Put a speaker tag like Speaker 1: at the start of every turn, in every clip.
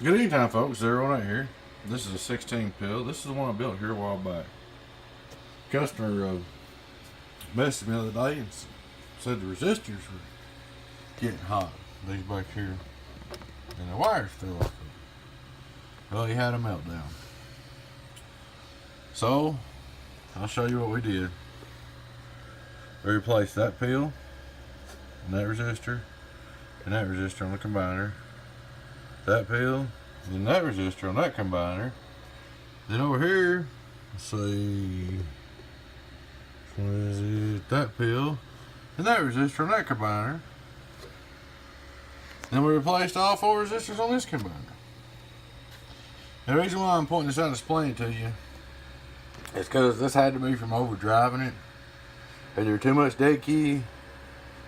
Speaker 1: Good evening time, folks. 018 here. This is a 16 pill. This is the one I built here a while back. Customer messaged me the other day and said the resistors were getting hot. These back here. And the wires fell off. Well, he had a meltdown. So, I'll show you what we did. We replaced that pill, and that resistor, and that resistor on the combiner. That pill, and that resistor on that combiner. Then over here, let's see, what is it? That pill, and that resistor on that combiner. Then we replaced all 4 resistors on this combiner. The reason why I'm pointing this out and explaining it to you is because this had to be from overdriving it. Either too much dead key,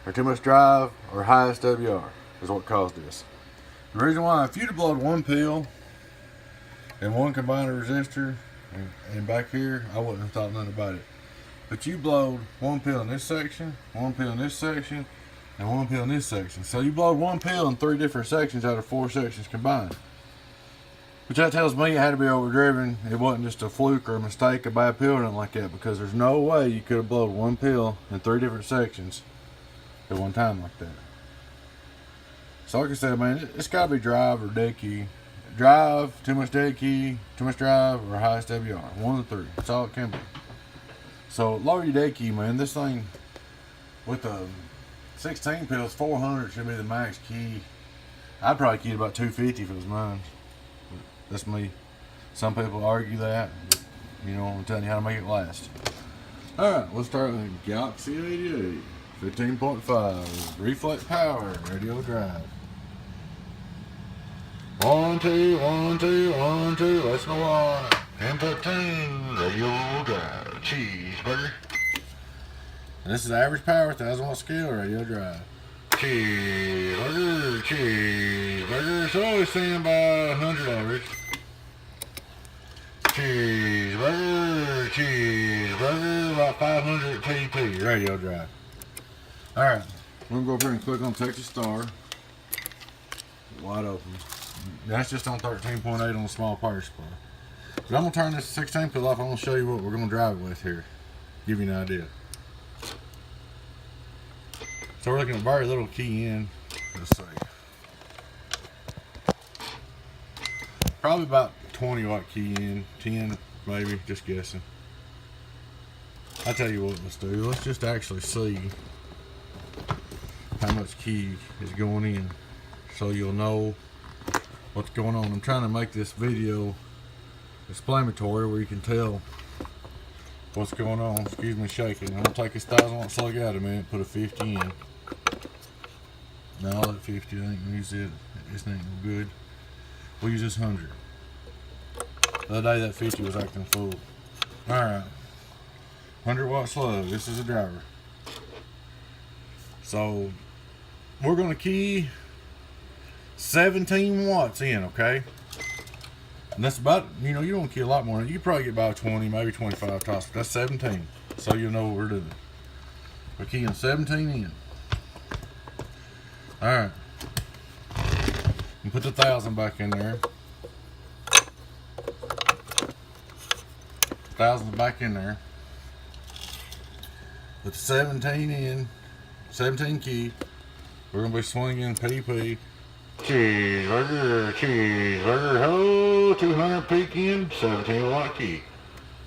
Speaker 1: or too much drive, or high SWR is what caused this. The reason why, if you'd have blown one pill and one combiner resistor and back here, I wouldn't have thought nothing about it. But you blowed one pill in this section, one pill in this section, and one pill in this section. So you blowed one pill in 3 different sections out of 4 sections combined. Which that tells me it had to be overdriven. It wasn't just a fluke or a mistake, a bad pill or nothing like that, because there's no way you could have blown one pill in 3 different sections at one time like that. So like I said, man, it's got to be drive or dead key. Drive, too much dead key, too much drive, or high SWR. One of the 3. That's all it can be. So lower your dead key, man. This thing with the 16 pills, 400 should be the max key. I'd probably key about 250 if it was mine. But that's me. Some people argue that. But, you know, I'm telling you how to make it last. Alright, let's start with Galaxy 88. 15.5. Reflect power, radio drive. 1, 2, 1, 2, 1, 2, let's go on. Input tune, radio drive, cheeseburger. And this is average power, 1000 watt scale, radio drive. Cheeseburger, cheeseburger, so always stand by $100. Cheeseburger, cheeseburger, about 500 pp, radio drive. Alright, we're going to go over here and click on Texas Star. Wide open. That's just on 13.8 on the small power supply. But I'm going to turn this 16 pill off. I'm going to show you what we're going to drive it with here. Give you an idea. So we're looking at very little key in. Let's see. Probably about 20 watt key in. 10 maybe, just guessing. I'll tell you what, let's do. Let's just actually see how much key is going in, so you'll know what's going on. I'm trying to make this video explanatory where you can tell what's going on. Excuse me shaking. I'm gonna take this 1000 watt slug out a minute, put a 50 in. No, that 50 I ain't gonna use it. This ain't no good. We'll use this 100. The other day that 50 was acting full. Alright. 100 watt slug. This is a driver. So we're going to key 17 watts in, okay? And that's about, you know, you don't key a lot more. You probably get about 20, maybe 25 tops, but that's 17. So you'll know what we're doing. We're keying 17 in. Alright. And put the 1000 back in there. 1000 back in there. Put the 17 in. 17 key. We're going to be swinging PP. Cheeseburger, cheeseburger, ho, 200 peak in, 17 watt key.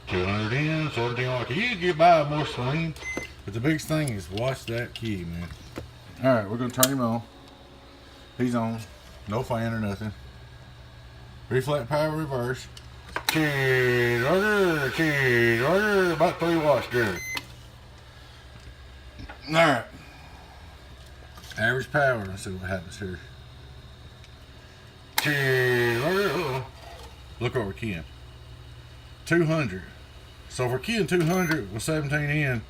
Speaker 1: 200 in, 17 watt key. You can get by more swing, but the biggest thing is watch that key, man. Alright, we're going to turn him on. He's on. No fan or nothing. Reflect power reverse. Cheeseburger, cheeseburger, about 3 watts good. Alright. Average power, let's see what happens here. Look what we're keying. 200. So if we're keying 200 with 17 in,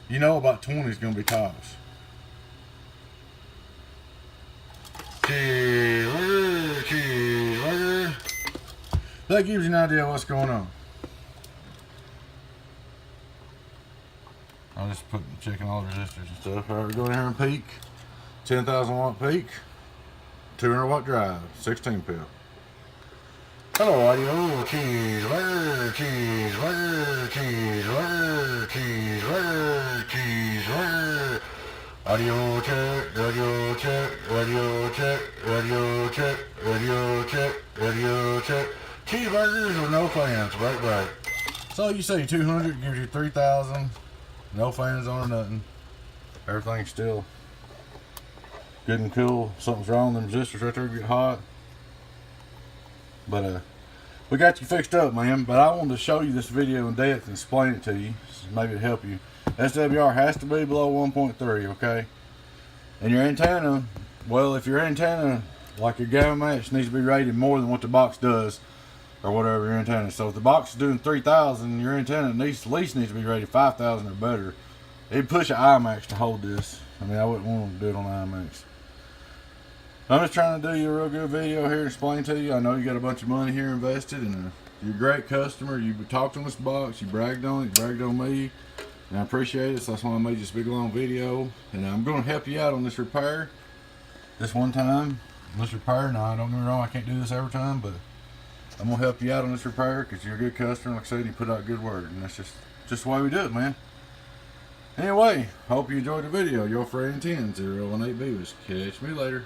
Speaker 1: you know about 20 is going to be tops. That gives you an idea of what's going on. I'm just checking all the resistors and stuff. Alright, we're going here and peak. 10,000 watt peak. 200 watt drive. 16 pill. Hello, audio. Cheese, word, cheese, word, cheese, word, cheese, word, cheese, word. Audio check, radio check, radio check, radio check, radio check, radio check. Cheeseburgers with no fans, right. So you say 200 gives you 3,000. No fans on or nothing. Everything's still good and cool. Something's wrong. Them resistors right there get hot. But we got you fixed up, man. But I wanted to show you this video in depth and explain it to you. Maybe it'll help you. SWR has to be below 1.3, okay? And your antenna, well, if your antenna, like your gamma match, needs to be rated more than what the box does, or whatever your antenna is. So if the box is doing 3,000, your antenna at least needs to be rated 5,000 or better. It'd push an IMAX to hold this. I mean, I wouldn't want to do it on IMAX. I'm just trying to do you a real good video here and explain to you. I know you got a bunch of money here invested, and you're a great customer. You talked on this box, you bragged on it, you bragged on me, and I appreciate it. So that's why I made this big long video. And I'm going to help you out on this repair. This one time, this repair. Now, don't get me wrong, I can't do this every time, but I'm going to help you out on this repair because you're a good customer. Like I said, you put out good word, and that's just the way we do it, man. Anyway, hope you enjoyed the video. Your friend 10-018 Beavis. Catch me later.